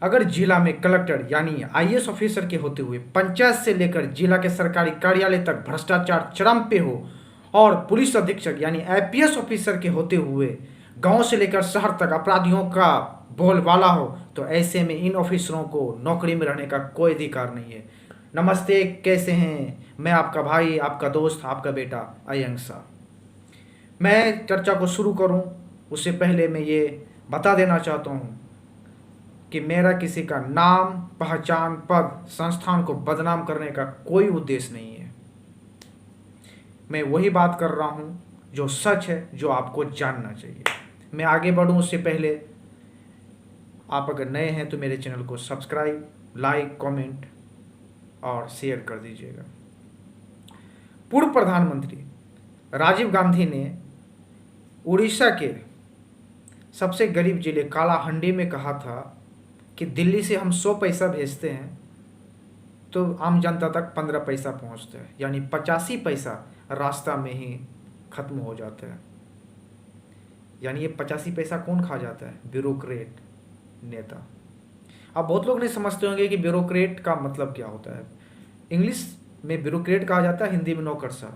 अगर जिला में कलेक्टर यानी आईएएस ऑफिसर के होते हुए पंचायत से लेकर जिला के सरकारी कार्यालय तक भ्रष्टाचार चरम पे हो और पुलिस अधीक्षक यानी आईपीएस ऑफिसर के होते हुए गांव से लेकर शहर तक अपराधियों का बोलबाला हो, तो ऐसे में इन ऑफिसरों को नौकरी में रहने का कोई अधिकार नहीं है। नमस्ते, कैसे हैं? मैं आपका भाई, आपका दोस्त, आपका बेटा अयंग शाह। मैं चर्चा को शुरू करूं उससे पहले मैं ये बता देना चाहता हूं कि मेरा किसी का नाम, पहचान, पद, संस्थान को बदनाम करने का कोई उद्देश्य नहीं है। मैं वही बात कर रहा हूं जो सच है, जो आपको जानना चाहिए। मैं आगे बढ़ूं उससे पहले आप अगर नए हैं तो मेरे चैनल को सब्सक्राइब, लाइक, कमेंट और शेयर कर दीजिएगा। पूर्व प्रधानमंत्री राजीव गांधी ने उड़ीसा के सबसे गरीब जिले कालाहंडी में कहा था कि दिल्ली से हम 100 पैसा भेजते हैं तो आम जनता तक 15 पैसा पहुंचता है, यानी 85 पैसा रास्ता में ही खत्म हो जाता है। यानी ये 85 पैसा कौन खा जाता है? ब्यूरोक्रेट, नेता। अब बहुत लोग नहीं समझते होंगे कि ब्यूरोक्रेट का मतलब क्या होता है। इंग्लिश में ब्यूरोक्रेट कहा जाता है, हिंदी में नौकरशाह।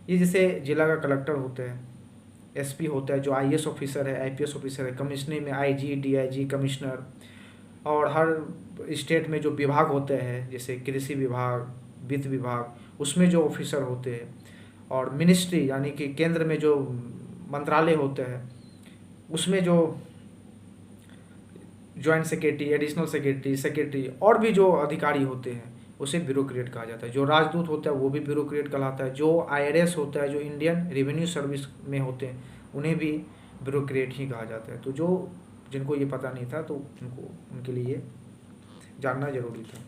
ये जैसे जिला का कलेक्टर होते हैं, एसपी होता है जो आईएएस ऑफिसर है, आईपीएस ऑफिसर है, कमिश्नरी में आईजी, डीआईजी, कमिश्नर, और हर स्टेट में जो विभाग होते हैं जैसे कृषि विभाग, वित्त विभाग, उसमें जो ऑफिसर होते हैं, और मिनिस्ट्री यानी कि केंद्र में जो मंत्रालय होते हैं उसमें जो joint secretary, additional secretary, secretary और भी जो अधिकारी होते हैं उसे ब्यूरोक्रेट कहा जाता है। जो राजदूत होता है वो भी ब्यूरोक्रेट कहलाता है। जो आईआरएस होता है, जो इंडियन रेवेन्यू सर्विस में होते हैं, उन्हें भी ब्यूरोक्रेट ही कहा जाता है। तो जो जिनको ये पता नहीं था तो उनके लिए जानना जरूरी था।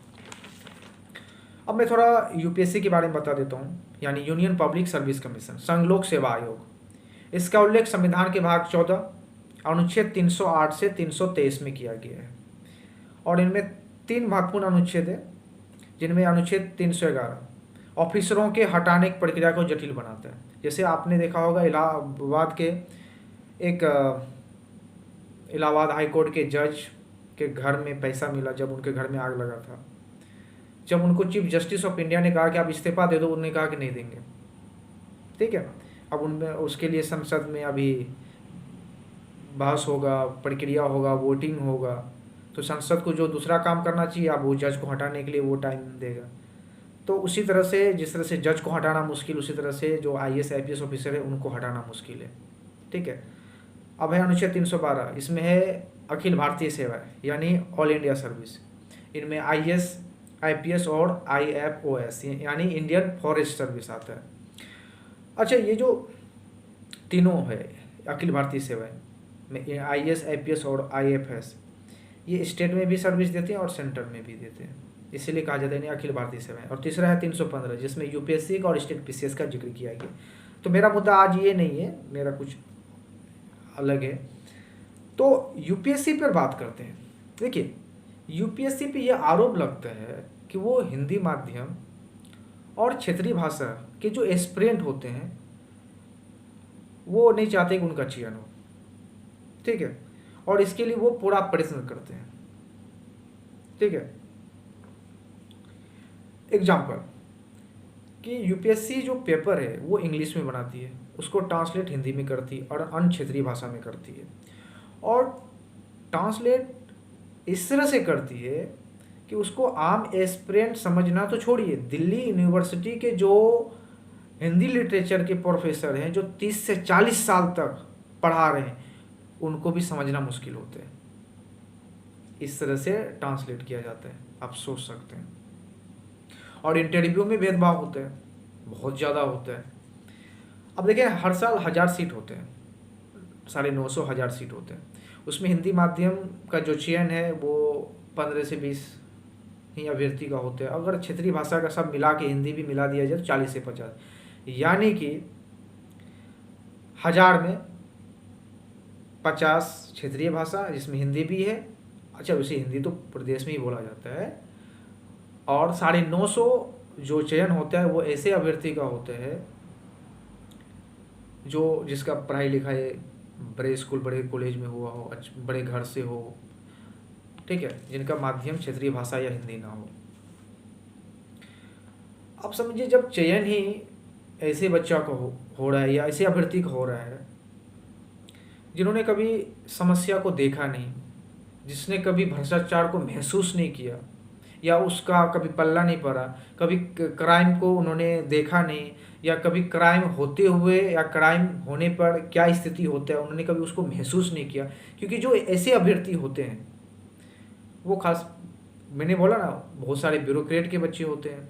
अब मैं थोड़ा यूपीएससी के बारे में बता देता हूँ, यानी यूनियन पब्लिक सर्विस कमीशन, संघ लोक सेवा आयोग। इसका उल्लेख संविधान के भाग 14 अनुच्छेद 308 से 323 में किया गया है, और इनमें 3 महत्वपूर्ण अनुच्छेद है, जिनमें अनुच्छेद 311 ऑफिसरों के हटाने की प्रक्रिया को जटिल बनाता है। जैसे आपने देखा होगा इलाहाबाद हाई कोर्ट के जज के घर में पैसा मिला जब उनके घर में आग लगा था। जब उनको चीफ जस्टिस ऑफ इंडिया ने कहा कि आप इस्तीफा दे दो, उन्होंने कहा कि नहीं देंगे। ठीक है, अब उनमें उसके लिए संसद में अभी बहस होगा, प्रक्रिया होगा, वोटिंग होगा, तो संसद को जो दूसरा काम करना चाहिए अब वो जज को हटाने के लिए वो टाइम देगा। तो उसी तरह से जिस तरह से जज को हटाना मुश्किल, उसी तरह से जो आईएएस आईपीएस ऑफिसर है उनको हटाना मुश्किल है। ठीक है, अब है अनुच्छेद 312, इसमें है अखिल भारतीय सेवा यानी ऑल इंडिया सर्विस। इनमें आईएएस, आईपीएस और आईएफओएस यानी इंडियन फॉरेस्ट सर्विस आता है। अच्छा, ये जो तीनों है अखिल भारतीय सेवाएं में, आईएएस, आईपीएस और आईएफएस, ये स्टेट में भी सर्विस देते हैं और सेंटर में भी देते हैं, इसीलिए कहा जाता है अखिल भारतीय सेवाएं। और तीसरा है 315, जिसमें यूपीएससी का और स्टेट पीसीएस का जिक्र किया गया। तो मेरा मुद्दा आज ये नहीं है, मेरा कुछ अलग है। तो यूपीएससी पर बात करते हैं। देखिए, यूपीएससी पे ये आरोप लगता है कि वो हिंदी माध्यम और क्षेत्रीय भाषा के जो एस्पिरेंट होते हैं वो नहीं चाहते कि उनका चयन हो। ठीक है, और इसके लिए वो पूरा प्रयत्न करते हैं। ठीक है, एग्जाम्पल कि यूपीएससी जो पेपर है वो इंग्लिश में बनाती है, उसको ट्रांसलेट हिंदी में करती है और अन्य क्षेत्रीय भाषा में करती है। और ट्रांसलेट इस तरह से करती है कि उसको आम एस्पिरेंट समझना तो छोड़िए, दिल्ली यूनिवर्सिटी के जो हिंदी लिटरेचर के प्रोफेसर हैं जो 30 से 40 साल तक पढ़ा रहे हैं उनको भी समझना मुश्किल होता है। इस तरह से ट्रांसलेट किया जाता है, आप सोच सकते हैं। और इंटरव्यू में भेदभाव होता है, बहुत ज़्यादा होता है। अब देखिए, हर साल 1000 सीट होते हैं, 950 1000 सीट होते हैं। उसमें हिंदी माध्यम का जो चयन है वो 15 से 20 ही अभ्यर्थी का होता है। अगर क्षेत्रीय भाषा का सब मिला के हिंदी भी मिला दिया जाए तो 40 से 50, यानी कि 1000 में 50 क्षेत्रीय भाषा जिसमें हिंदी भी है। अच्छा, वैसे हिंदी तो प्रदेश में ही बोला जाता है। और 950 जो चयन होता है वो ऐसे अभ्यर्थी का होता है जो जिसका पढ़ाई लिखाई बड़े स्कूल, बड़े कॉलेज में हुआ हो, बड़े घर से हो, ठीक है, जिनका माध्यम क्षेत्रीय भाषा या हिंदी ना हो। अब समझिए, जब चयन ही ऐसे बच्चा को हो रहा है या ऐसे अभ्यर्थी को हो रहा है जिन्होंने कभी समस्या को देखा नहीं, जिसने कभी भ्रष्टाचार को महसूस नहीं किया या उसका कभी पल्ला नहीं पड़ा, कभी क्राइम को उन्होंने देखा नहीं, या कभी क्राइम होते हुए या क्राइम होने पर क्या स्थिति होता है उन्होंने कभी उसको महसूस नहीं किया। क्योंकि जो ऐसे अभ्यर्थी होते हैं वो खास, मैंने बोला ना, बहुत सारे ब्यूरोक्रेट के बच्चे होते हैं,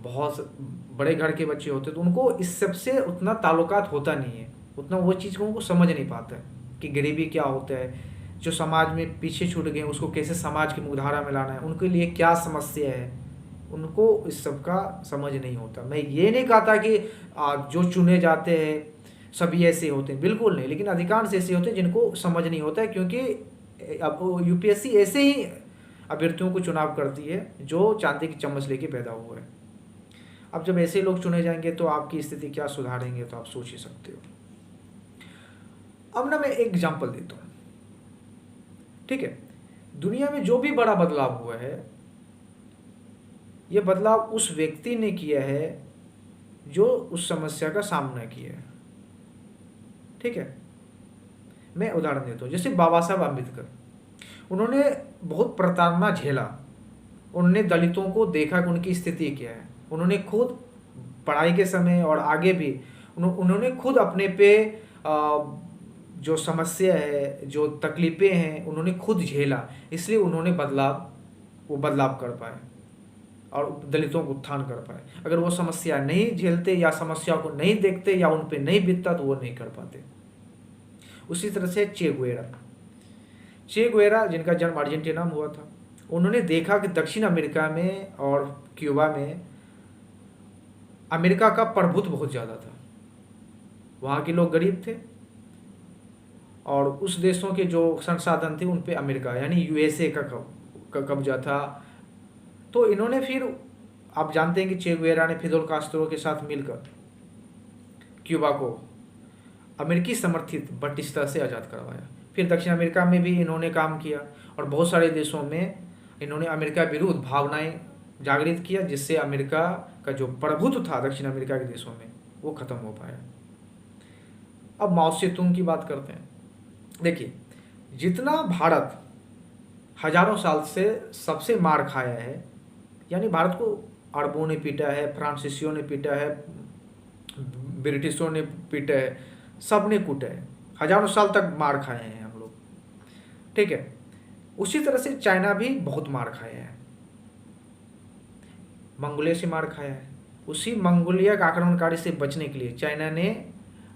बहुत बड़े घर के बच्चे होते हैं, तो उनको इस सबसे उतना ताल्लुकात होता नहीं है, उतना वो चीज़ को उनको समझ नहीं पाता है कि गरीबी क्या होता है, जो समाज में पीछे छूट गए उसको कैसे समाज की मुख्यधारा में लाना है, उनके लिए क्या समस्या है, उनको इस सब का समझ नहीं होता। मैं ये नहीं कहता कि जो चुने जाते हैं सभी ऐसे होते हैं, बिल्कुल नहीं, लेकिन अधिकांश ऐसे होते हैं जिनको समझ नहीं होता है, क्योंकि अब यूपीएससी ऐसे ही अभ्यर्थियों को चुनाव करती है जो चांदी की चम्मच लेके पैदा हुए हैं। अब जब ऐसे लोग चुने जाएंगे तो आपकी स्थिति क्या सुधारेंगे, तो आप सोच ही सकते हो। अब ना मैं एक एग्जांपल देता हूँ, ठीक है। दुनिया में जो भी बड़ा बदलाव हुआ है, यह बदलाव उस व्यक्ति ने किया है जो उस समस्या का सामना किया है, ठीक है। मैं उदाहरण देता हूँ, जैसे बाबा साहब अम्बेडकर, उन्होंने बहुत प्रताड़ना झेला, उन्होंने दलितों को देखा कि उनकी स्थिति क्या है, उन्होंने खुद पढ़ाई के समय और आगे भी उन्होंने खुद अपने पे जो समस्या है, जो तकलीफ़ें हैं, उन्होंने खुद झेला, इसलिए उन्होंने बदलाव कर पाए और दलितों को उत्थान कर पाए। अगर वो समस्या नहीं झेलते या समस्या को नहीं देखते या उन पे नहीं बीतता तो वो नहीं कर पाते। उसी तरह से चे गुवेरा जिनका जन्म अर्जेंटीना में हुआ था, उन्होंने देखा कि दक्षिण अमेरिका में और क्यूबा में अमेरिका का प्रभुत्व बहुत ज़्यादा था, वहाँ के लोग गरीब थे और उस देशों के जो संसाधन थे उन पे अमेरिका यानी यूएसए का कब्जा था। तो इन्होंने फिर, आप जानते हैं कि चे गुवेरा ने फिदेल कास्त्रो के साथ मिलकर क्यूबा को अमेरिकी समर्थित बटिस्टा से आज़ाद करवाया। फिर दक्षिण अमेरिका में भी इन्होंने काम किया और बहुत सारे देशों में इन्होंने अमेरिका विरुद्ध भावनाएं जागृत किया, जिससे अमेरिका का जो प्रभुत्व था दक्षिण अमेरिका के देशों में वो ख़त्म हो पाया। अब माओ से तुंग की बात करते हैं। देखिए, जितना भारत हजारों साल से सबसे मार खाया है, यानी भारत को अरबों ने पीटा है, फ्रांसीसियों ने पीटा है, ब्रिटिशों ने पीटा है, सब ने कूटा है, हजारों साल तक मार खाए हैं हम लोग, ठीक है। उसी तरह से चाइना भी बहुत मार खाया है, मंगोलिया से मार खाया है। उसी मंगोलिया का आक्रमणकारी से बचने के लिए चाइना ने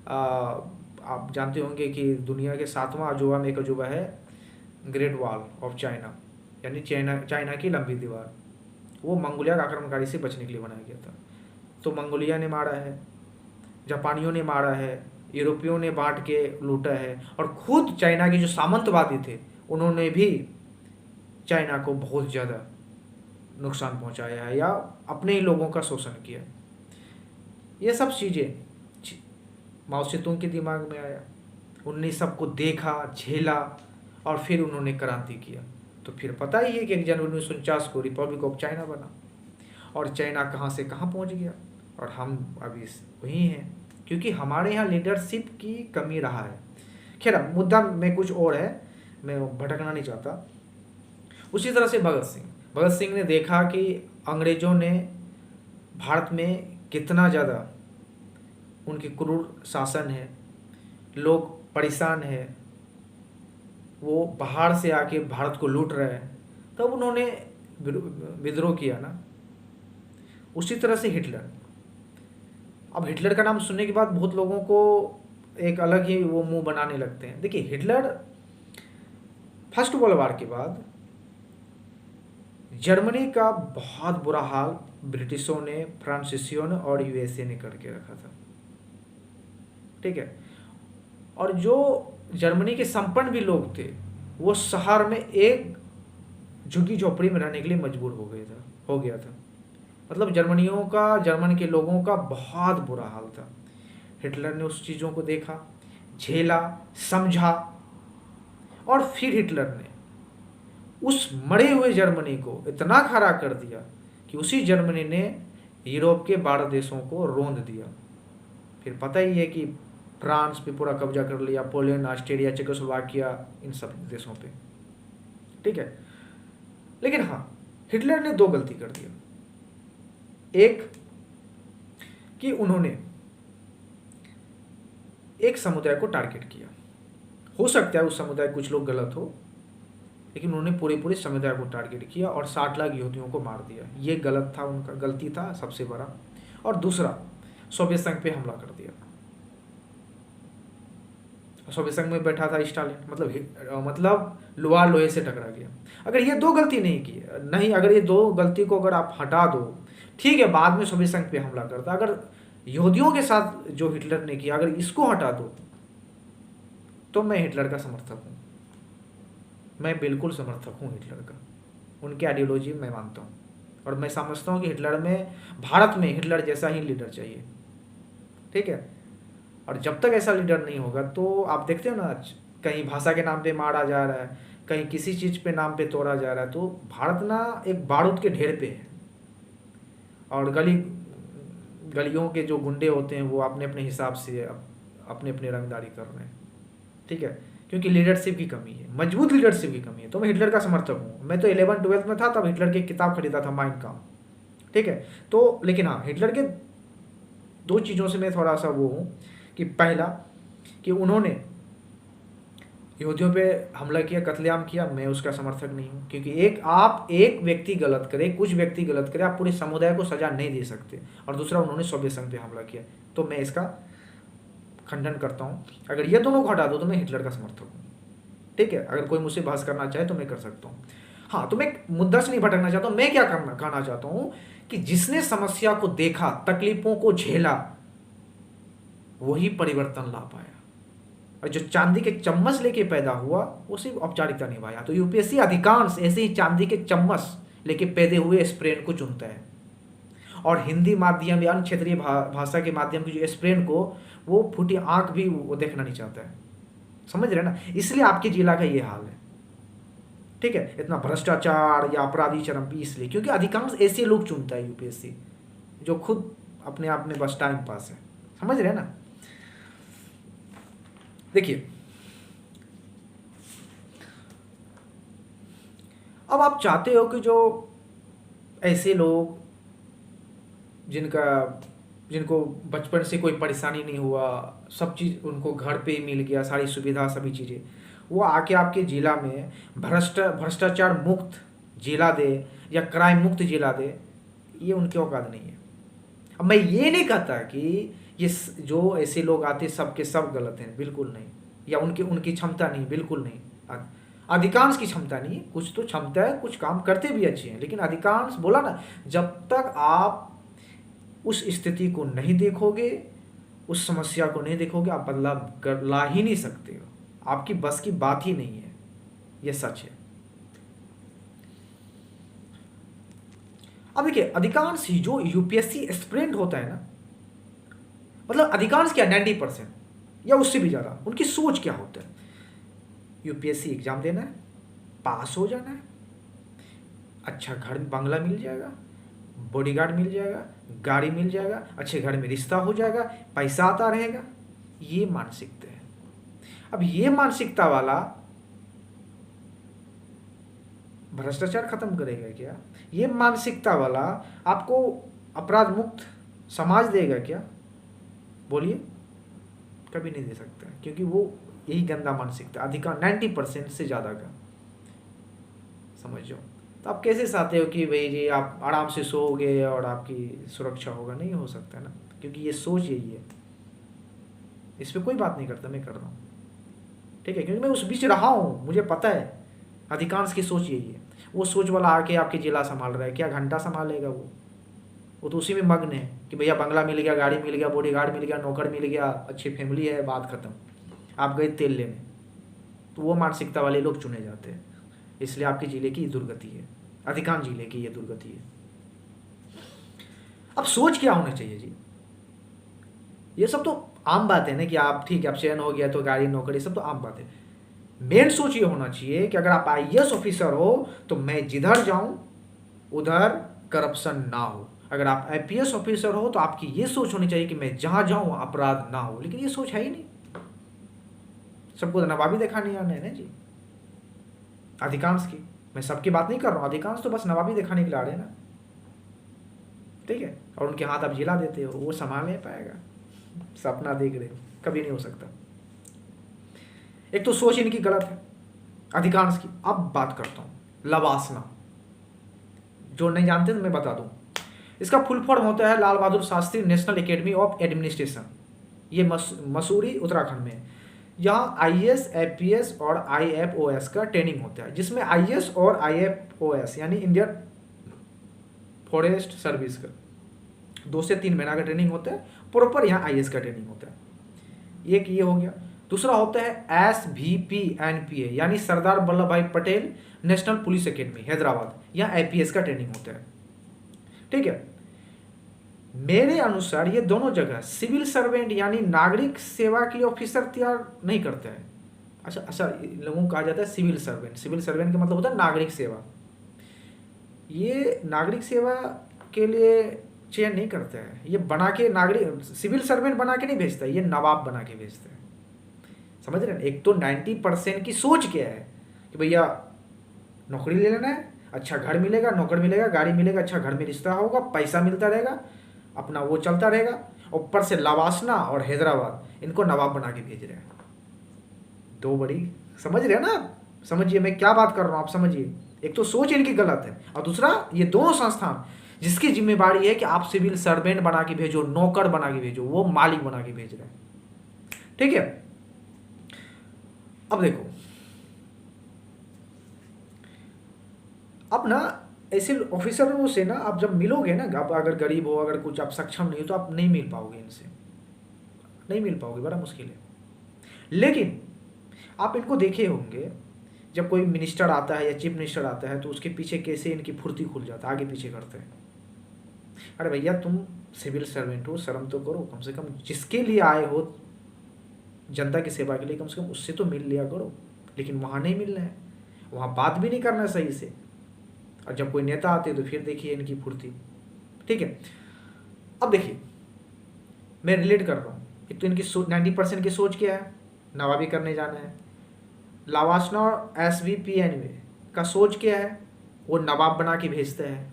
आप जानते होंगे कि दुनिया के 7वां अजूबा में एक अजूबा है ग्रेट वॉल ऑफ चाइना, यानी चाइना की लंबी दीवार, वो मंगोलिया के आक्रमणकारी से बचने के लिए बनाया गया था। तो मंगोलिया ने मारा है, जापानियों ने मारा है, यूरोपियों ने बांट के लूटा है, और खुद चाइना के जो सामंतवादी थे उन्होंने भी चाइना को बहुत ज़्यादा नुकसान पहुंचाया है या अपने ही लोगों का शोषण किया। ये सब चीज़ें माओ से तुंग के दिमाग में आया, उनने सबको देखा, झेला और फिर उन्होंने क्रांति किया। तो फिर पता ही है कि 1 जनवरी 1949 को रिपब्लिक ऑफ चाइना बना और चाइना कहाँ से कहाँ पहुँच गया और हम अभी वहीं हैं, क्योंकि हमारे यहाँ लीडरशिप की कमी रहा है। खैर, मुद्दा में कुछ और है, मैं भटकना नहीं चाहता। उसी तरह से भगत सिंह ने देखा कि अंग्रेज़ों ने भारत में कितना ज़्यादा उनकी क्रूर शासन है, लोग परेशान हैं, वो बाहर से आके भारत को लूट रहे हैं, तब उन्होंने विद्रोह किया ना। उसी तरह से हिटलर, अब हिटलर का नाम सुनने के बाद बहुत लोगों को एक अलग ही वो मुंह बनाने लगते हैं। देखिए, हिटलर फर्स्ट वर्ल्ड वॉर के बाद जर्मनी का बहुत बुरा हाल ब्रिटिशों ने, फ्रांसीसियों ने और यूएसए ने करके रखा था, ठीक है। और जो जर्मनी के संपन्न भी लोग थे वो शहर में एक झुग्गी झोपड़ी में रहने के लिए मजबूर हो गया था। मतलब जर्मन के लोगों का बहुत बुरा हाल था। हिटलर ने उस चीज़ों को देखा, झेला, समझा और फिर हिटलर ने उस मरे हुए जर्मनी को इतना खड़ा कर दिया कि उसी जर्मनी ने यूरोप के 12 देशों को रौंद दिया। फिर पता ही है कि फ्रांस पे पूरा कब्जा कर लिया, पोलैंड, ऑस्ट्रेलिया, चेकोस्लोवाकिया, इन सब देशों पे। ठीक है, लेकिन हाँ, हिटलर ने 2 गलती कर दिया। एक कि उन्होंने एक समुदाय को टारगेट किया। हो सकता है उस समुदाय कुछ लोग गलत हो, लेकिन उन्होंने पूरे समुदाय को टारगेट किया और 60 लाख यहूदियों को मार दिया। ये गलत था, उनका गलती था सबसे बड़ा। और दूसरा, सोवियत संघ पे हमला कर दिया। सोवियत संघ में बैठा था स्टालिन, मतलब लोहा लोहे से टकरा गया। अगर ये 2 गलती नहीं, अगर ये 2 गलती को अगर आप हटा दो, ठीक है, बाद में सोवियत संघ पे हमला करता। अगर यहूदियों के साथ जो हिटलर ने किया, अगर इसको हटा दो, तो मैं हिटलर का समर्थक हूँ। मैं बिल्कुल समर्थक हूँ हिटलर का, उनकी आइडियोलॉजी मैं मानता हूँ। और मैं समझता हूँ कि भारत में हिटलर जैसा ही लीडर चाहिए। ठीक है, और जब तक ऐसा लीडर नहीं होगा तो आप देखते हो ना, कहीं भाषा के नाम पे मारा जा रहा है, कहीं किसी चीज़ पे नाम पे तोड़ा जा रहा है। तो भारत ना एक बारूद के ढेर पे है, और गलियों के जो गुंडे होते हैं वो अपने अपने हिसाब से अपने अपने रंगदारी कर रहे हैं। ठीक है, क्योंकि लीडरशिप की कमी है, मजबूत लीडरशिप की कमी है। तो मैं हिटलर का समर्थक हूँ। मैं तो 11-12 में था तब हिटलर की किताब खरीदा था, माइन काम्फ। ठीक है, तो लेकिन हाँ, हिटलर के 2 चीज़ों से मैं थोड़ा सा वो हूँ कि पहला कि उन्होंने यहूदियों पे हमला किया, कत्लेआम किया, मैं उसका समर्थक नहीं हूँ। क्योंकि एक व्यक्ति गलत करे, कुछ व्यक्ति गलत करे, आप पूरे समुदाय को सजा नहीं दे सकते। और दूसरा, उन्होंने सोवियत संघ पे हमला किया, तो मैं इसका खंडन करता हूँ। अगर ये दोनों को हटा दो तो मैं हिटलर का समर्थक हूँ। ठीक है, अगर कोई मुझसे बहस करना चाहे तो मैं कर सकता हूँ। हाँ, तो मैं मुद्दा से नहीं भटकना चाहता हूँ। मैं क्या कहना चाहता हूँ कि जिसने समस्या को देखा, तकलीफों को झेला, वही परिवर्तन ला पाया। और जो चांदी के चम्मच लेके पैदा हुआ, वो सिर्फ औपचारिकता निभाया। तो यूपीएससी अधिकांश ऐसे ही चांदी के चम्मच लेके पैदे हुए एस्पिरेंट को चुनता है, और हिंदी माध्यम या अन्य क्षेत्रीय भाषा के माध्यम की जो एस्पिरेंट को वो फूटी आंख भी वो देखना नहीं चाहता है। समझ रहे ना, इसलिए आपके जिला का ये हाल है। ठीक है, इतना भ्रष्टाचार या अपराधी चरम पे इसलिए क्योंकि अधिकांश ऐसे लोग चुनता है यूपीएससी, जो खुद अपने आप में बस टाइम पास है। समझ रहे ना। देखिए, अब आप चाहते हो कि जो ऐसे लोग जिनको बचपन से कोई परेशानी नहीं हुआ, सब चीज़ उनको घर पे ही मिल गया, सारी सुविधा, सभी चीज़ें, वो आके आपके ज़िला में भ्रष्टाचार मुक्त जिला दे या क्राइम मुक्त जिला दे, ये उनकी औकात नहीं है। अब मैं ये नहीं कहता कि ये जो ऐसे लोग आते सब के सब गलत हैं, बिल्कुल नहीं, या उनकी क्षमता नहीं, बिल्कुल नहीं। अधिकांश की क्षमता नहीं, कुछ तो क्षमता है, कुछ काम करते भी अच्छे हैं, लेकिन अधिकांश, बोला ना, जब तक आप उस स्थिति को नहीं देखोगे, उस समस्या को नहीं देखोगे, आप बदलाव ला ही नहीं सकते हो। आपकी बस की बात ही नहीं है, ये सच है। अब देखिए, अधिकांश ही जो यूपीएससी एस्पिरेंट होता है ना, मतलब अधिकांश क्या, 90% या उससे भी ज़्यादा, उनकी सोच क्या होता है, यूपीएससी एग्जाम देना है, पास हो जाना है, अच्छा घर बंगला मिल जाएगा, बॉडीगार्ड मिल जाएगा, गाड़ी मिल जाएगा, अच्छे घर में रिश्ता हो जाएगा, पैसा आता रहेगा, ये मानसिकता है। अब ये मानसिकता वाला भ्रष्टाचार खत्म करेगा क्या? ये मानसिकता वाला आपको अपराध मुक्त समाज देगा क्या? बोलिए, कभी नहीं दे सकता, क्योंकि वो यही गंदा मानसिकता अधिकांश 90% से ज़्यादा का, समझ जाओ। तो आप कैसे चाहते हो कि भाई जी आप आराम से सोओगे और आपकी सुरक्षा होगा? नहीं हो सकता ना, क्योंकि ये सोच यही है। इस पर कोई बात नहीं करता, मैं कर रहा हूँ, ठीक है, क्योंकि मैं उस बीच रहा हूँ, मुझे पता है अधिकांश की सोच यही है। वो सोच वाला आके आपके जिला संभाल रहा है, क्या घंटा संभालेगा? वो तो उसी में मग्न है कि भैया बंगला मिल गया, गाड़ी मिल गया, बॉडीगार्ड मिल गया, नौकर मिल गया, अच्छी फैमिली है, बात खत्म, आप गए तेल लेने। तो वो मानसिकता वाले लोग चुने जाते हैं, इसलिए आपके जिले की दुर्गति है, अधिकांश जिले की ये दुर्गति है। अब सोच क्या होनी चाहिए जी? ये सब तो आम बात है ना कि आप ठीक है, अब चयन हो गया तो गाड़ी, नौकरी, सब तो आम बात है। मेन सोच ये होना चाहिए कि अगर आप आईएएस ऑफिसर हो तो मैं जिधर जाऊं उधर करप्शन ना हो। अगर आप आईपीएस ऑफिसर हो तो आपकी ये सोच होनी चाहिए कि मैं जहां जाऊं अपराध ना हो, लेकिन ये सोच है ही नहीं। सबको तो नवाबी दिखाने आना है ना जी, अधिकांश की। मैं सबकी बात नहीं कर रहा हूँ, अधिकांश तो बस नवाबी दिखाने के लिए आ रहे हैं ना, ठीक है। और उनके हाथ आप जिला देते हो, वो संभाल नहीं पाएगा। सपना देख रहे हो, कभी नहीं हो सकता। एक तो सोच इनकी गलत है अधिकांश की। अब बात करता हूँ लवासना, जो नहीं जानते तो मैं बता दूं। इसका फुल फॉर्म होता है Lal Bahadur Shastri national academy of administration. ये मसूरी उत्तराखंड में है। यहाँ आईएएस, आईपीएस और आईएफओएस का ट्रेनिंग होता है, जिसमें आईएएस और आईएफओएस यानी इंडियन फॉरेस्ट सर्विस का 2 से 3 महीना का ट्रेनिंग होता है। प्रॉपर यहाँ आईएएस का ट्रेनिंग होता है। एक ये हो गया। दूसरा होता है SVPNPA यानी सरदार वल्लभ भाई Patel national police academy Hyderabad. यहाँ आईपीएस का ट्रेनिंग होता है, ठीक है। मेरे अनुसार ये दोनों जगह सिविल सर्वेंट यानी नागरिक सेवा के लिए ऑफिसर तैयार नहीं करते हैं। अच्छा, लोगों को कहा जाता है सिविल सर्वेंट। सिविल सर्वेंट का मतलब होता है नागरिक सेवा। ये नागरिक सेवा के लिए चयन नहीं करते हैं, ये बना के नागरिक सिविल सर्वेंट बना के नहीं भेजता है, ये नवाब बना के भेजते हैं। समझ रहे हैं। एक तो 90% की सोच क्या है कि भैया नौकरी ले लेना है, अच्छा घर मिलेगा, नौकर मिलेगा, गाड़ी मिलेगा, अच्छा घर में रिश्ता होगा, पैसा मिलता रहेगा, अपना वो चलता रहेगा। ऊपर से लवासना और हैदराबाद इनको नवाब बना के भेज रहे हैं। दो बड़ी, समझ रहे हैं ना आप? समझिए मैं क्या बात कर रहा हूँ, आप समझिए। एक तो सोच इनकी गलत है, और दूसरा ये दोनों संस्थान जिसकी जिम्मेवारी है कि आप सिविल सर्वेंट बना के भेजो, नौकर बना के भेजो, वो मालिक बना के भेज रहे हैं, ठीक है। अब देखो, अब ना ऐसे ऑफिसरों से ना आप जब मिलोगे ना, आप अगर गरीब हो, अगर कुछ आप सक्षम नहीं हो, तो आप नहीं मिल पाओगे इनसे, नहीं मिल पाओगे, बड़ा मुश्किल है। लेकिन आप इनको देखे होंगे, जब कोई मिनिस्टर आता है या चीफ मिनिस्टर आता है तो उसके पीछे कैसे इनकी फुर्ती खुल जाता है, आगे पीछे करते हैं। अरे भैया तुम सिविल सर्वेंट हो, शर्म तो करो, कम से कम जिसके लिए आए हो जनता की सेवा के लिए, कम से कम उससे तो मिल लिया करो। लेकिन वहाँ नहीं मिलना है, वहाँ बात भी नहीं करना है सही से। और जब कोई नेता आते तो फिर देखिए इनकी फुर्ती, ठीक है। अब देखिए मैं रिलेट कर रहा हूँ। एक तो इनकी 90% की सोच क्या है, नवाबी करने जाना है। लवासना और SVPN का सोच क्या है, वो नवाब बना के भेजते हैं।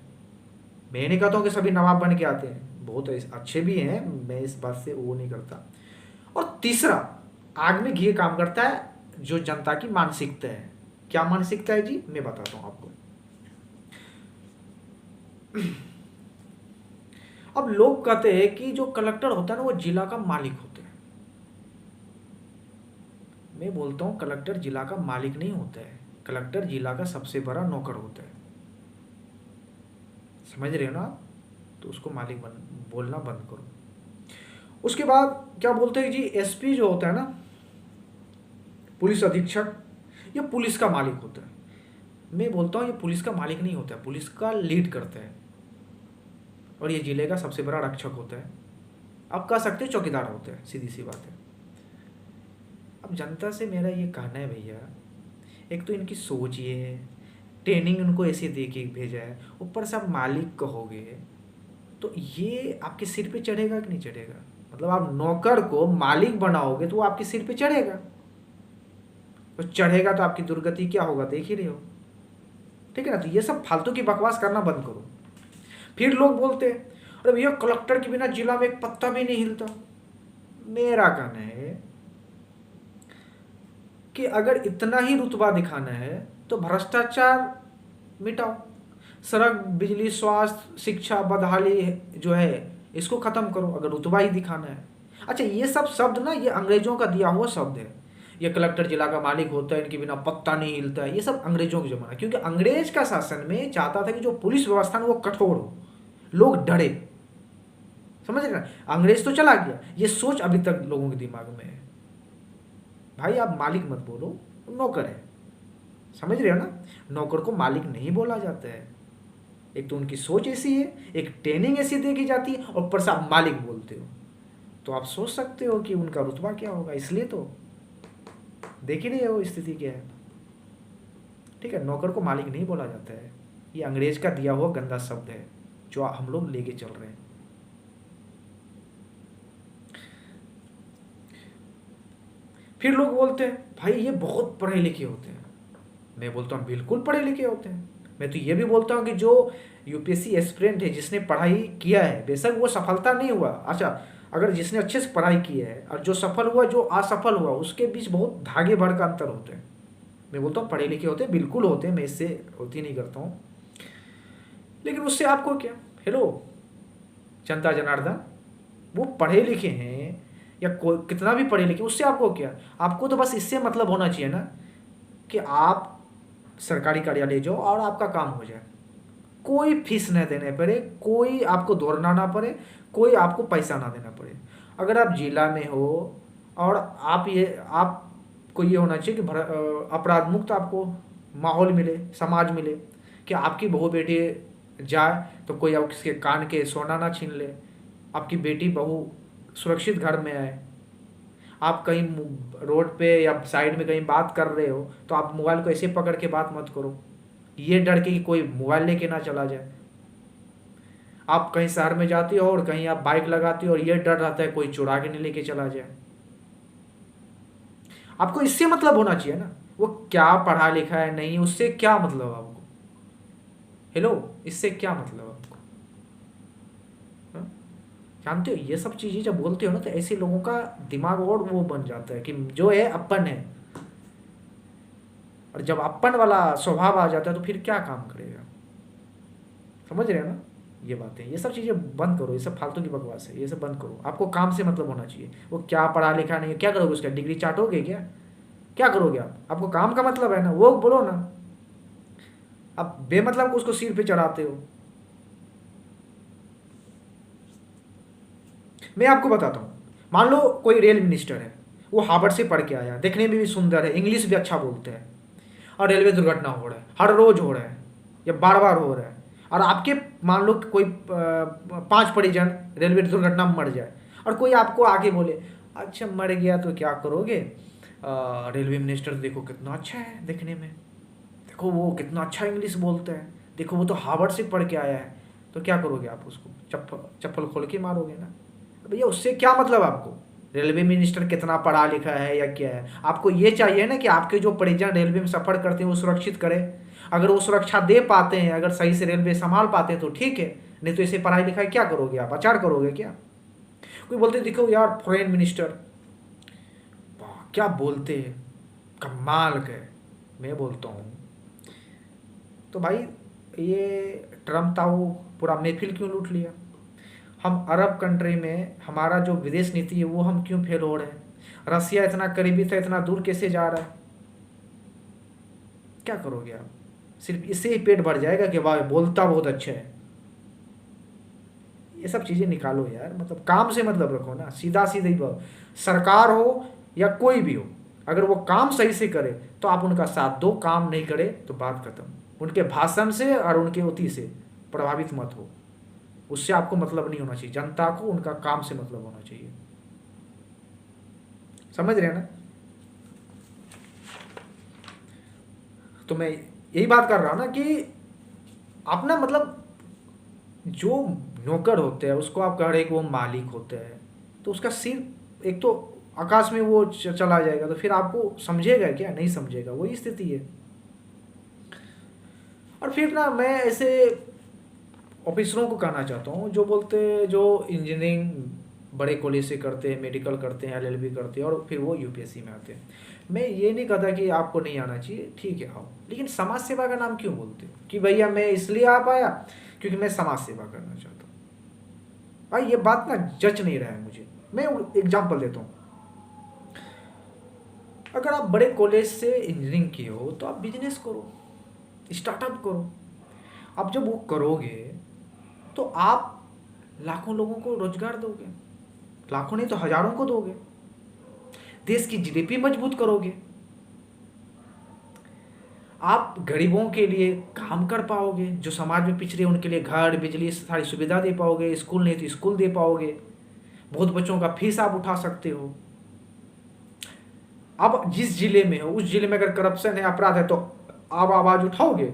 मैं नहीं कहता हूँ कि सभी नवाब बन के आते हैं, बहुत अच्छे भी हैं, मैं इस बात से वो नहीं करता। और तीसरा, आग में घी काम करता है, जो जनता की मानसिकता है। क्या मानसिकता है जी, मैं बताता हूँ आपको। अब लोग कहते हैं कि जो कलेक्टर होता है ना, वो जिला का मालिक होता है। मैं बोलता हूँ कलेक्टर जिला का मालिक नहीं होता है, कलेक्टर जिला का सबसे बड़ा नौकर होता है। समझ रहे हो ना आप? तो उसको मालिक बोलना बंद करो। उसके बाद क्या बोलते हैं जी, SP जो होता है ना, पुलिस अधीक्षक, ये पुलिस का मालिक होता है। मैं बोलता हूँ ये पुलिस का मालिक नहीं होता है, पुलिस का लीड करता है, और ये जिले का सबसे बड़ा रक्षक होता है। आप कह सकते हो चौकीदार होते हैं, सीधी सी बात है। अब जनता से मेरा ये कहना है भैया, एक तो इनकी सोच ये है, ट्रेनिंग उनको ऐसे दे के भेजा है, ऊपर से आप मालिक कहोगे, तो ये आपके सिर पे चढ़ेगा कि नहीं चढ़ेगा? मतलब आप नौकर को मालिक बनाओगे तो वो आपके सिर पे चढ़ेगा, तो चढ़ेगा तो आपकी दुर्गति क्या होगा देख ही रहे हो, ठीक है ना। तो ये सब फालतू की बकवास करना बंद करो। फिर लोग बोलते हैं अरे भैया कलेक्टर के बिना जिला में एक पत्ता भी नहीं हिलता। मेरा कहना है कि अगर इतना ही रुतबा दिखाना है तो भ्रष्टाचार मिटाओ, सड़क, बिजली, स्वास्थ्य, शिक्षा, बदहाली जो है इसको खत्म करो, अगर रुतबा ही दिखाना है। अच्छा, ये सब शब्द ना, ये अंग्रेजों का दिया हुआ शब्द है। ये कलेक्टर जिला का मालिक होता है, इनके बिना पत्ता नहीं हिलता है, ये सब अंग्रेजों की जमाना, क्योंकि अंग्रेज का शासन में चाहता था कि जो पुलिस व्यवस्था है वो कठोर हो, लोग डरे। समझ रहे ना? अंग्रेज तो चला गया, ये सोच अभी तक लोगों के दिमाग में है। भाई आप मालिक मत बोलो, नौकर है। समझ रहे हो ना? नौकर को मालिक नहीं बोला जाता है। एक तो उनकी सोच ऐसी है, एक ट्रेनिंग ऐसी देखी जाती है, और ऊपर से आप मालिक बोलते हो, तो आप सोच सकते हो कि उनका रुतबा क्या होगा। इसलिए तो देख ही नहीं है वो स्थिति क्या है। ठीक है, नौकर को मालिक नहीं बोला जाता है, ये अंग्रेज का दिया हुआ गंदा शब्द है जो हम लोग लेके चल रहे हैं। फिर लोग बोलते हैं भाई ये बहुत पढ़े लिखे होते हैं। मैं बोलता हूँ बिल्कुल पढ़े लिखे होते हैं। मैं तो ये भी बोलता हूँ कि जो यूपीएससी एस्पिरेंट है, जिसने पढ़ाई किया है, बेशक वो सफलता नहीं हुआ, अच्छा, अगर जिसने अच्छे से पढ़ाई की है और जो सफल हुआ, जो असफल हुआ, उसके बीच बहुत धागे भर का अंतर होते हैं। मैं बोलता हूँ पढ़े लिखे होते हैं, बिल्कुल होते हैं, मैं इससे होती नहीं करता हूँ। लेकिन उससे आपको क्या, हेलो जनता जनार्दन, वो पढ़े लिखे हैं या कोई कितना भी पढ़े लिखे, उससे आपको क्या, आपको तो बस इससे मतलब होना चाहिए ना कि आप सरकारी कार्यालय जाओ और आपका काम हो जाए, कोई फीस न देने पड़े, कोई आपको दौड़ना ना पड़े, कोई आपको पैसा ना देना पड़े। अगर आप जिला में हो और आपको ये होना चाहिए कि अपराध मुक्त आपको माहौल मिले, समाज मिले, कि आपकी बहू बेटी जाए तो कोई आप किसके कान के सोना ना छीन ले, आपकी बेटी बहू सुरक्षित घर में आए। आप कहीं रोड पे या साइड में कहीं बात कर रहे हो तो आप मोबाइल को ऐसे पकड़ के बात मत करो, ये डर के कि कोई मोबाइल लेके ना चला जाए। आप कहीं शहर में जाते हो और कहीं आप बाइक लगाते हो और ये डर रहता है कोई चुरा के नहीं लेके चला जाए। आपको इससे मतलब होना चाहिए ना, वो क्या पढ़ा लिखा है नहीं, उससे क्या मतलब आपको, हेलो, इससे क्या मतलब आपको। हाँ? जानते हो ये सब चीजें जब बोलते हो ना तो ऐसे लोगों का दिमाग और वो बन जाता है कि जो है अपन है, और जब अपन वाला स्वभाव आ जाता है तो फिर क्या काम करेगा। समझ रहे हो ना ये बातें, ये सब चीज़ें बंद करो, ये सब फालतू की बकवास है, ये सब बंद करो। आपको काम से मतलब होना चाहिए, वो क्या पढ़ा लिखा नहीं है, क्या करोगे उसका, डिग्री चाटोगे क्या, क्या करोगे आप, आपको काम का मतलब है ना, वो बोलो ना। आप बेमतलब को उसको सिर पे चढ़ाते हो। मैं आपको बताता हूँ, मान लो कोई रेल मिनिस्टर है, वो हार्वर्ड से पढ़ के आया, देखने में भी सुंदर है, इंग्लिश भी अच्छा बोलते हैं, और रेलवे दुर्घटना हो रहा है, हर रोज हो रहा है या बार बार हो रहा है, और आपके मान लो कोई 5 परिजन रेलवे दुर्घटना में मर जाए, और कोई आपको आके बोले अच्छा मर गया तो क्या करोगे, रेलवे मिनिस्टर देखो कितना अच्छा है देखने में, देखो वो कितना अच्छा इंग्लिश बोलता है, देखो वो तो हार्वर्ड से पढ़ के आया है, तो क्या करोगे आप, उसको चप्पल खोल के मारोगे ना। भैया उससे क्या मतलब आपको, रेलवे मिनिस्टर कितना पढ़ा लिखा है या क्या है, आपको ये चाहिए ना कि आपके जो परिजन रेलवे में सफ़र करते हैं वो सुरक्षित करें। अगर वो सुरक्षा दे पाते हैं, अगर सही से रेलवे संभाल पाते हैं तो ठीक है, नहीं तो इसे पढ़ाई लिखाई क्या करोगे आप, अचार करोगे क्या। कोई बोलते देखो यार फॉरेन मिनिस्टर क्या बोलते हैं, कमाल के। मैं बोलता हूँ तो भाई ये ट्रम्प था, वो पूरा महफिल क्यों लूट लिया। हम अरब कंट्री में हमारा जो विदेश नीति है वो हम क्यों फेल हो रहे हैं, रसिया इतना करीबी था, इतना दूर कैसे जा रहा है। क्या करोगे आप, सिर्फ इससे ही पेट भर जाएगा कि वाह बोलता बहुत अच्छा है। ये सब चीज़ें निकालो यार, मतलब काम से मतलब रखो ना, सीधा सीधा ही सरकार हो या कोई भी हो, अगर वो काम सही से करे तो आप उनका साथ दो, काम नहीं करे तो बात खत्म। उनके भाषण से और उनके उती से प्रभावित मत हो, उससे आपको मतलब नहीं होना चाहिए, जनता को उनका काम से मतलब होना चाहिए। समझ रहे हैं ना। तो मैं यही बात कर रहा हूं ना कि आप ना मतलब जो नौकर होते हैं उसको आप कह रहे हैं कि वो मालिक होते हैं, तो उसका सिर एक तो आकाश में वो चला जाएगा, तो फिर आपको समझेगा क्या, नहीं समझेगा, वही स्थिति है। और फिर ना मैं ऐसे ऑफिसरों को कहना चाहता हूँ जो बोलते हैं, जो इंजीनियरिंग बड़े कॉलेज से करते हैं, मेडिकल करते हैं, एलएलबी करते हैं और फिर वो यूपीएससी में आते हैं। मैं ये नहीं कहता कि आपको नहीं आना चाहिए, ठीक है आओ, लेकिन समाज सेवा का नाम क्यों बोलते हो कि भैया मैं इसलिए आ पाया क्योंकि मैं समाज सेवा करना चाहता हूँ। भाई ये बात ना जच नहीं रहा है मुझे। मैं एग्जाम्पल देता हूँ, अगर आप बड़े कॉलेज से इंजीनियरिंग किए हो तो आप बिजनेस करो, स्टार्टअप करो। आप जब वो करोगे तो आप लाखों लोगों को रोजगार दोगे, लाखों नहीं तो हजारों को दोगे, देश की जीडीपी मजबूत करोगे, आप गरीबों के लिए काम कर पाओगे, जो समाज में पिछड़े उनके लिए घर बिजली सारी सुविधा दे पाओगे, स्कूल नहीं तो स्कूल दे पाओगे, बहुत बच्चों का फीस आप उठा सकते हो। अब जिस जिले में हो, उस जिले में अगर करप्शन है, अपराध है, तो आप आवाज़ उठाओगे।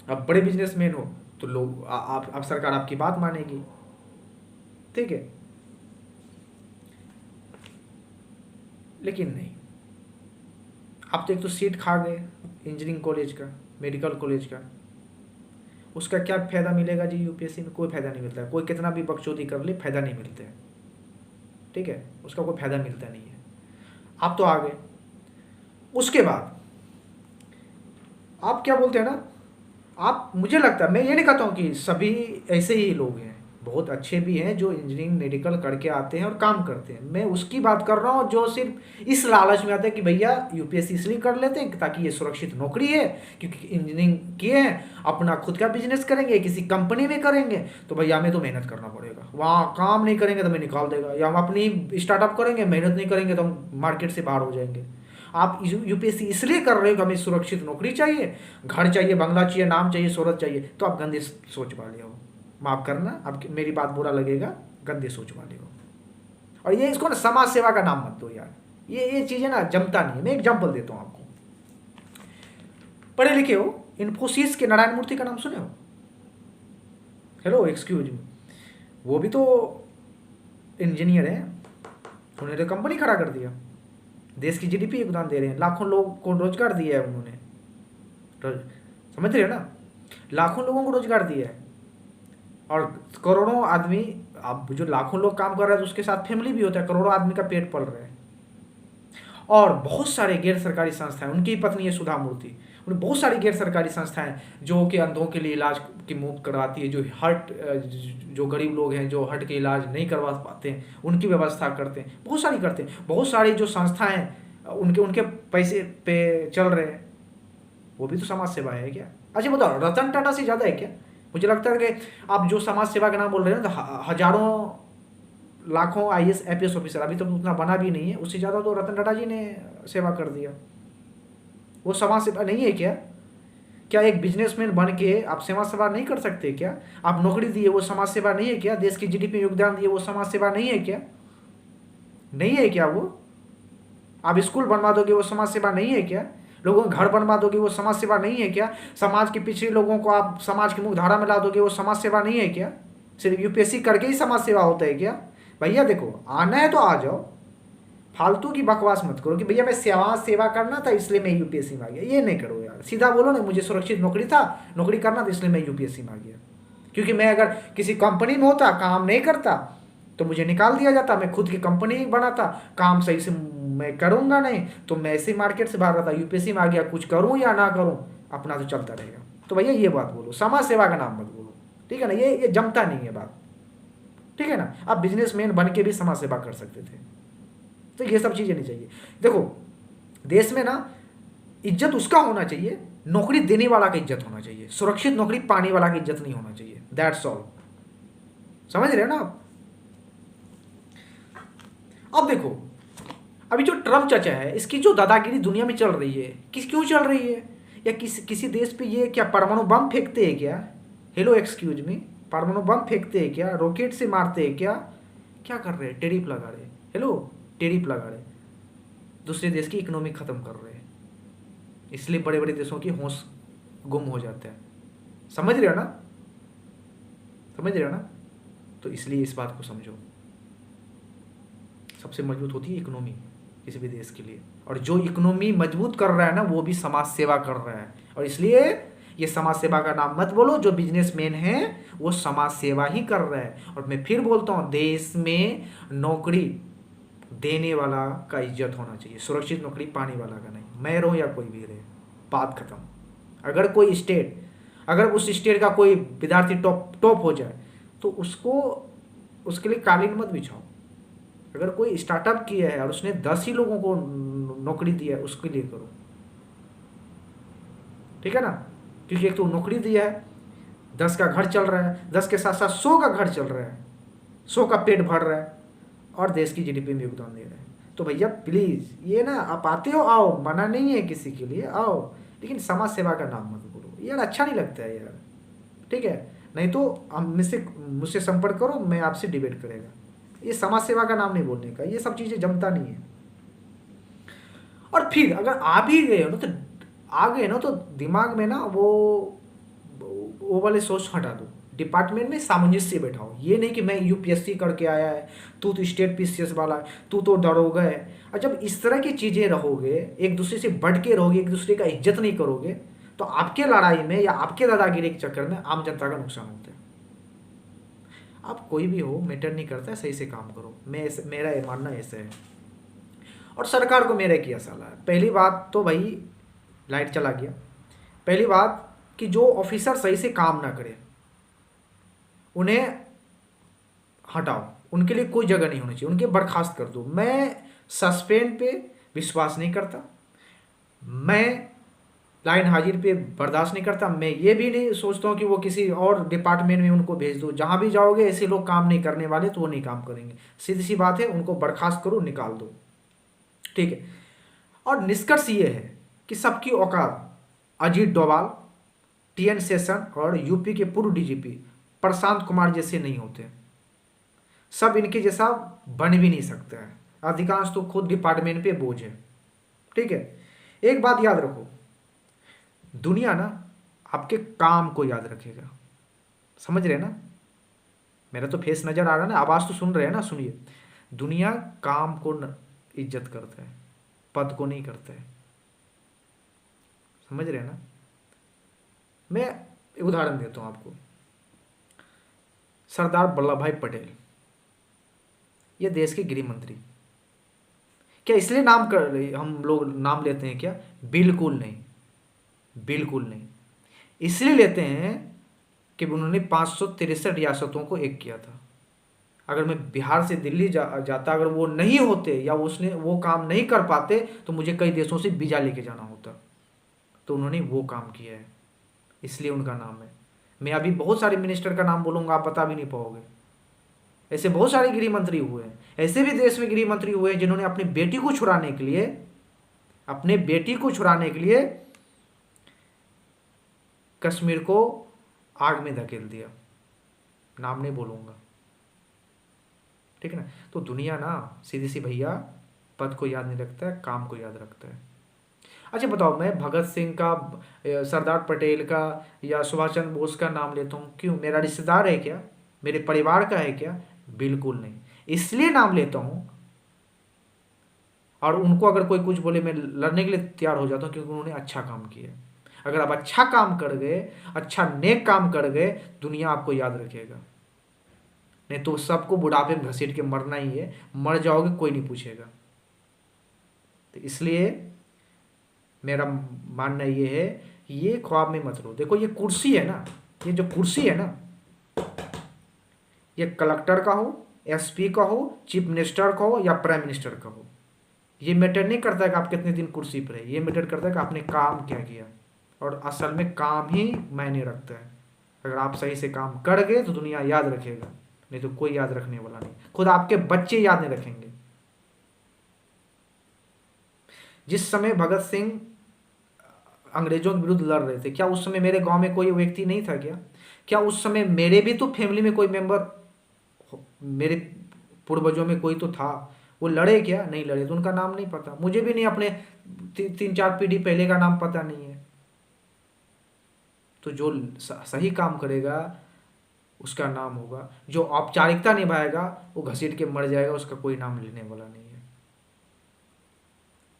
अब बड़े बिजनेसमैन हो तो लोग आप सरकार आपकी बात मानेगी। ठीक है, लेकिन नहीं, आप तो एक तो सीट खा गए इंजीनियरिंग कॉलेज का, मेडिकल कॉलेज का, उसका क्या फ़ायदा मिलेगा जी? यूपीएससी में कोई फ़ायदा नहीं मिलता है। कोई कितना भी बकचोदी कर ले, फ़ायदा नहीं मिलता है। ठीक है, उसका कोई फ़ायदा मिलता नहीं है। आप तो आ गए। उसके बाद आप क्या बोलते हैं ना, आप, मुझे लगता है, मैं ये नहीं कहता हूँ कि सभी ऐसे ही लोग हैं, बहुत अच्छे भी हैं जो इंजीनियरिंग मेडिकल करके आते हैं और काम करते हैं। मैं उसकी बात कर रहा हूँ जो सिर्फ इस लालच में आते हैं कि भैया यूपीएससी इसलिए कर लेते हैं ताकि ये सुरक्षित नौकरी है, क्योंकि इंजीनियरिंग किए हैं, अपना खुद का बिजनेस करेंगे, किसी कंपनी में करेंगे, तो भैया हमें तो मेहनत करना पड़ेगा, वहाँ काम नहीं करेंगे तो हमें निकाल देगा, या हम अपनी स्टार्टअप करेंगे, मेहनत नहीं करेंगे तो हम मार्केट से बाहर हो जाएंगे। आप यूपीएससी इसलिए कर रहे हो कि हमें सुरक्षित नौकरी चाहिए, घर चाहिए, बंगला चाहिए, नाम चाहिए, शोहरत चाहिए, तो आप गंदे सोच वाले हो। माफ़ करना, आप मेरी बात बुरा लगेगा, गंदे सोच वाले हो। और ये इसको ना समाज सेवा का नाम मत दो यार, ये चीज़ें ना जमता नहीं है। मैं एग्जाम्पल देता हूँ आपको। पढ़े लिखे हो, इन्फोसिस के नारायण मूर्ति का नाम सुने हो? हेलो, एक्सक्यूज मी, वो भी तो इंजीनियर है, उन्होंने तो कंपनी खड़ा कर दिया, देश की जीडीपी योगदान दे रहे हैं, लाखों लोग को रोजगार दिया है उन्होंने। समझ रहे हो ना, लाखों लोगों को रोजगार दिया है, और करोड़ों आदमी, अब जो लाखों लोग काम कर रहे हैं तो उसके साथ फैमिली भी होता है, करोड़ों आदमी का पेट पल रहा है। और बहुत सारे गैर सरकारी संस्थाएं, उनकी पत्नी है सुधा मूर्ति, उन्हें बहुत सारी गैर सरकारी संस्थाएं जो कि अंधों के लिए इलाज की मुफ्त करवाती है, जो हार्ट, जो गरीब लोग हैं जो हार्ट के इलाज नहीं करवा पाते हैं उनकी व्यवस्था करते हैं, बहुत सारी करते हैं। बहुत सारी जो संस्थाएं उनके उनके पैसे पे चल रहे हैं, वो भी तो समाज सेवा है क्या? अच्छा बताओ, रतन टाटा से ज़्यादा है क्या? मुझे लगता है कि आप जो समाज सेवा का नाम बोल रहे हैं ना, तो हजारों लाखों आईएएस आईपीएस ऑफिसर, अभी तो उतना बना भी नहीं है, उससे ज़्यादा तो रतन टाटा जी ने सेवा कर दिया। वो समाज सेवा नहीं है क्या? क्या एक बिजनेसमैन बन के आप समाज सेवा नहीं कर सकते क्या? आप नौकरी दिए, वो समाज सेवा नहीं है क्या? देश की जीडीपी में योगदान दिए, वो समाज सेवा नहीं है क्या? नहीं है क्या वो? आप स्कूल बनवा दोगे, वो समाज सेवा नहीं है क्या? लोगों को घर बनवा दोगे, वो समाज सेवा नहीं है क्या? समाज के पिछड़े लोगों को आप समाज की मुख्य धारा में ला दोगे, वो समाज सेवा नहीं है क्या? सिर्फ यूपीएससी करके ही समाज सेवा होता है क्या? भैया देखो, आना है तो आ जाओ, फालतू की बकवास मत करो कि भैया मैं सेवा करना था इसलिए मैं यूपीएससी में आ गया। ये नहीं करो यार, सीधा बोलो ना, मुझे सुरक्षित नौकरी था, नौकरी करना था इसलिए मैं यूपीएससी में आ गया। क्योंकि मैं अगर किसी कंपनी में होता, काम नहीं करता, तो मुझे निकाल दिया जाता। मैं खुद की कंपनी बनाता, काम सही से मैं करूँगा नहीं, तो मैं ऐसे मार्केट से भाग रहा था, यूपीएससी में आ गया, कुछ करूँ या ना करूँ, अपना तो चलता रहेगा। तो भैया ये बात बोलो, समाज सेवा का नाम मत बोलो, ठीक है ना? ये जमता नहीं है बात, ठीक है ना? आप बिजनेसमैन बन के भी समाज सेवा कर सकते थे, तो ये सब चीज़ें नहीं चाहिए। देखो, देश में ना इज्जत उसका होना चाहिए, नौकरी देने वाला का इज्जत होना चाहिए, सुरक्षित नौकरी पाने वाला की इज्जत नहीं होना चाहिए। That's all. समझ रहे हो ना आप? अब देखो, अभी जो ट्रम्प चाचा है, इसकी जो दादागिरी दुनिया में चल रही है, क्यों चल रही है? या किसी देश पे ये क्या परमाणु बम फेंकते हैं क्या? हेलो, एक्सक्यूज मी, परमाणु बम फेंकते हैं क्या? रॉकेट से मारते हैं क्या? क्या कर रहे हैं? टेरिफ लगा रहे हैं। हेलो, टेरिफ लगा रहे हैं, दूसरे देश की इकोनॉमी ख़त्म कर रहे हैं, इसलिए बड़े बड़े देशों की होश गुम हो जाता है। समझ रहे हो ना? समझ रहे हो ना? तो इसलिए इस बात को समझो, सबसे मजबूत होती है इकोनॉमी किसी भी देश के लिए, और जो इकोनॉमी मजबूत कर रहा है ना, वो भी समाज सेवा कर रहा है। और इसलिए ये समाज सेवा का नाम मत बोलो, जो बिजनेसमैन है वो समाज सेवा ही कर रहा है। और मैं फिर बोलता हूँ, देश में नौकरी देने वाला का इज्जत होना चाहिए, सुरक्षित नौकरी पाने वाला का नहीं। मैं रहूँ या कोई भी रहे, बात खत्म। अगर कोई स्टेट, अगर उस स्टेट का कोई विद्यार्थी टॉप हो जाए, तो उसके लिए कालीन मत बिछाओ। अगर कोई स्टार्टअप किया है और उसने 10 ही लोगों को नौकरी दिया है, उसके लिए करो, ठीक है ना? क्योंकि एक तो नौकरी दिया है, 10 का घर चल रहा है, 10 के साथ साथ 100 का घर चल रहा है, 100 का पेट भर रहा है, और देश की जीडीपी में योगदान दे रहे हैं। तो भैया प्लीज़, ये ना, आप आते हो आओ, मना नहीं है किसी के लिए, आओ, लेकिन समाज सेवा का नाम मत बोलो यार, अच्छा नहीं लगता है यार, ठीक है? नहीं तो हम मुझसे संपर्क करो, मैं आपसे डिबेट करेगा। ये समाज सेवा का नाम नहीं बोलने का, ये सब चीज़ें जमता नहीं है। और फिर अगर आ भी गए हो ना, तो आ गए ना, तो दिमाग में ना वो वाले सोच हटा दो। डिपार्टमेंट में सामंजस्य बैठाओ। ये नहीं कि मैं यूपीएससी करके आया है, तू तो स्टेट पीसीएस वाला है, तू तो दरोगा है। और जब इस तरह की चीज़ें रहोगे, एक दूसरे से बढ़ के रहोगे, एक दूसरे का इज्जत नहीं करोगे, तो आपके लड़ाई में या आपके दादागिरी के चक्कर में आम जनता का नुकसान होता है। आप कोई भी हो, मैटर नहीं करता है, सही से काम करो। मेरा ये मानना ऐसा है। और सरकार को मेरा किया सलाह है। पहली बात तो भाई, लाइट चला गया। पहली बात कि जो ऑफिसर सही से काम ना करे उन्हें हटाओ, उनके लिए कोई जगह नहीं होनी चाहिए, उनके बर्खास्त कर दो। मैं सस्पेंड पे विश्वास नहीं करता, मैं लाइन हाजिर पे बर्दाश्त नहीं करता। मैं ये भी नहीं सोचता हूँ कि वो किसी और डिपार्टमेंट में उनको भेज दो। जहाँ भी जाओगे ऐसे लोग काम नहीं करने वाले, तो वो नहीं काम करेंगे। सीधी सी बात है, उनको बर्खास्त करो, निकाल दो, ठीक है। और निष्कर्ष ये है कि सबकी औकात अजीत डोभाल, टीएन शेषन और यूपी के पूर्व डीजीपी प्रशांत कुमार जैसे नहीं होते। सब इनके जैसा बन भी नहीं सकते हैं। अधिकांश तो खुद डिपार्टमेंट पे बोझ है, ठीक है। एक बात याद रखो, दुनिया ना आपके काम को याद रखेगा। समझ रहे ना? मेरा तो फेस नजर आ रहा है ना, आवाज तो सुन रहे हैं ना? सुनिए, दुनिया काम को इज्जत करता है, पद को नहीं करता है। समझ रहे हैं ना? मैं एक उदाहरण देता हूं आपको। सरदार वल्लभ भाई पटेल, ये देश के गृह मंत्री। क्या इसलिए नाम कर हम लोग नाम लेते हैं क्या? बिल्कुल नहीं, बिल्कुल नहीं। इसलिए लेते हैं कि उन्होंने 563 रियासतों को एक किया था। अगर मैं बिहार से दिल्ली जाता, अगर वो नहीं होते या उसने वो काम नहीं कर पाते, तो मुझे कई देशों से वीजा लेके जाना होता। तो उन्होंने वो काम किया है, इसलिए उनका नाम है। मैं अभी बहुत सारे मिनिस्टर का नाम बोलूंगा, आप बता भी नहीं पाओगे। ऐसे बहुत सारे गृह मंत्री हुए हैं, ऐसे भी देश में गृह मंत्री हुए हैं जिन्होंने अपनी बेटी को छुड़ाने के लिए, अपने बेटी को छुड़ाने के लिए कश्मीर को आग में धकेल दिया। नाम नहीं बोलूंगा, ठीक है ना? तो दुनिया ना सीधी सी भैया पद को याद नहीं रखता है, काम को याद रखता है। अच्छा बताओ, मैं भगत सिंह का, सरदार पटेल का या सुभाष चंद्र बोस का नाम लेता हूँ, क्यों? मेरा रिश्तेदार है क्या? मेरे परिवार का है क्या? बिल्कुल नहीं। इसलिए नाम लेता हूँ, और उनको अगर कोई कुछ बोले, मैं लड़ने के लिए तैयार हो जाता हूँ, क्योंकि उन्होंने अच्छा काम किया। अगर आप अच्छा काम कर गए, अच्छा नेक काम कर गए, दुनिया आपको याद रखेगा। नहीं तो सबको बुढ़ापे में घसीट के मरना ही है, मर जाओगे कोई नहीं पूछेगा। तो इसलिए मेरा मानना ये है, ये ख्वाब में मत रो। देखो ये कुर्सी है ना, ये जो कुर्सी है ना, ये कलेक्टर का हो, एसपी का हो, चीफ मिनिस्टर का हो या प्राइम मिनिस्टर का हो, ये मैटर नहीं करता है कि आप कितने दिन कुर्सी पर है। ये मैटर करता है कि आपने काम क्या किया, और असल में काम ही मायने रखता है। अगर आप सही से काम कर गए तो दुनिया याद रखेगा, नहीं तो कोई याद रखने वाला नहीं। खुद आपके बच्चे याद नहीं रखेंगे। जिस समय भगत सिंह अंग्रेजों के विरुद्ध लड़ रहे थे, क्या उस समय मेरे गांव में कोई व्यक्ति नहीं था क्या? क्या उस समय मेरे भी तो फैमिली में कोई मेंबर, मेरे पूर्वजों में कोई तो था, वो लड़े क्या? नहीं लड़े, तो उनका नाम नहीं पता। मुझे भी नहीं, अपने 3-4 पीढ़ी पहले का नाम पता नहीं है। तो जो सही काम करेगा उसका नाम होगा, जो औपचारिकता निभाएगा वो घसीट के मर जाएगा, उसका कोई नाम लेने वाला नहीं है।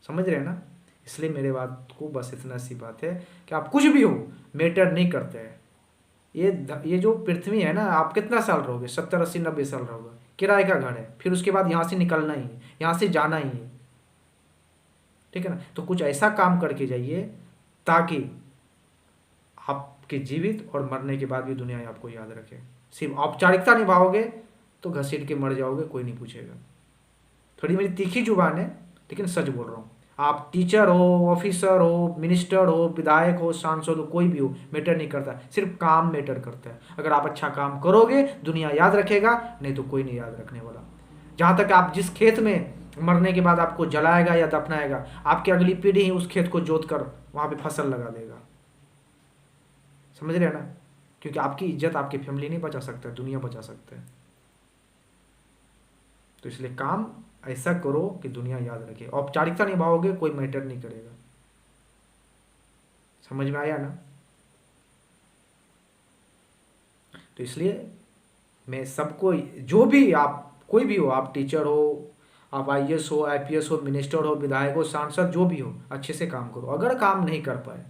समझ रहे हैं ना? इसलिए मेरे बात को बस इतना सी बात है कि आप कुछ भी हो, मैटर नहीं करते हैं। ये जो पृथ्वी है ना, आप कितना साल रहोगे? 70, 80, 90 साल रहोगे। किराए का घर है, फिर उसके बाद यहाँ से निकलना ही है, यहाँ से जाना ही है, ठीक है ना? तो कुछ ऐसा काम करके जाइए ताकि आपके जीवित और मरने के बाद भी दुनिया आपको याद रखे। सिर्फ औपचारिकता निभाओगे तो घसीट के मर जाओगे, कोई नहीं पूछेगा। थोड़ी मेरी तीखी जुबान है, लेकिन सच बोल रहा हूँ। आप टीचर हो, ऑफिसर हो, मिनिस्टर हो, विधायक हो, सांसद हो, कोई भी हो, मैटर नहीं करता, सिर्फ काम मैटर करता है। अगर आप अच्छा काम करोगे दुनिया याद रखेगा, नहीं तो कोई नहीं याद रखने वाला। जहाँ तक आप जिस खेत में मरने के बाद आपको जलाएगा या दफनाएगा, आपकी अगली पीढ़ी ही उस खेत को जोत कर वहाँ पे फसल लगा देगा। समझ रहे हैं ना? क्योंकि आपकी इज्जत आपकी फैमिली नहीं बचा सकता, दुनिया बचा सकता है। तो इसलिए काम ऐसा करो कि दुनिया याद रखे। औपचारिकता निभाओगे कोई मैटर नहीं करेगा। समझ में आया ना? तो इसलिए मैं सबको, जो भी आप, कोई भी हो, आप टीचर हो, आप आईएएस हो, आईपीएस हो, मिनिस्टर हो, विधायक हो, सांसद, जो भी हो, अच्छे से काम करो। अगर काम नहीं कर पाए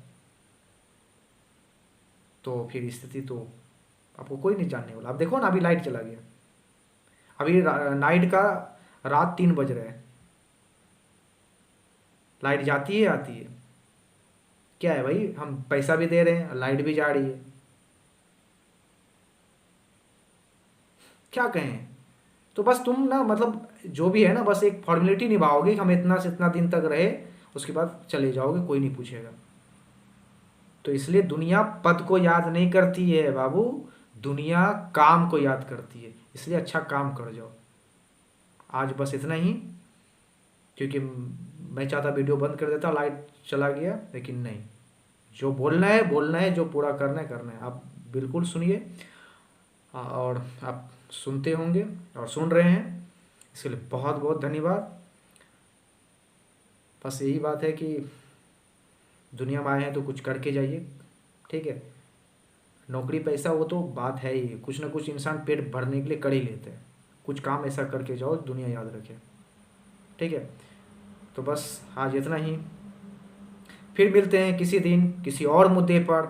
तो फिर स्थिति तो आपको कोई नहीं जानने वाला। अब देखो ना, अभी लाइट चला गया, अभी नाइट का रात 3 बज रहे हैं, लाइट जाती है आती है। क्या है भाई, हम पैसा भी दे रहे हैं, लाइट भी जा रही है, क्या कहें। तो बस तुम ना, मतलब जो भी है ना, बस एक फॉर्मेलिटी निभाओगे कि हम इतना से इतना दिन तक रहे, उसके बाद चले जाओगे, कोई नहीं पूछेगा। तो इसलिए दुनिया पद को याद नहीं करती है बाबू, दुनिया काम को याद करती है। इसलिए अच्छा काम कर जाओ। आज बस इतना ही, क्योंकि मैं चाहता वीडियो बंद कर देता, लाइट चला गया, लेकिन नहीं, जो बोलना है बोलना है, जो पूरा करना है करना है। आप बिल्कुल सुनिए, और आप सुनते होंगे और सुन रहे हैं, इसके लिए बहुत बहुत धन्यवाद। बस यही बात है कि दुनिया में आए हैं तो कुछ करके जाइए, ठीक है। नौकरी पैसा वो तो बात है ही, कुछ ना कुछ इंसान पेट भरने के लिए कर ही लेते हैं। कुछ काम ऐसा करके जाओ दुनिया याद रखे, ठीक है। तो बस आज इतना ही, फिर मिलते हैं किसी दिन किसी और मुद्दे पर।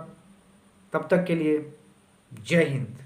तब तक के लिए जय हिंद।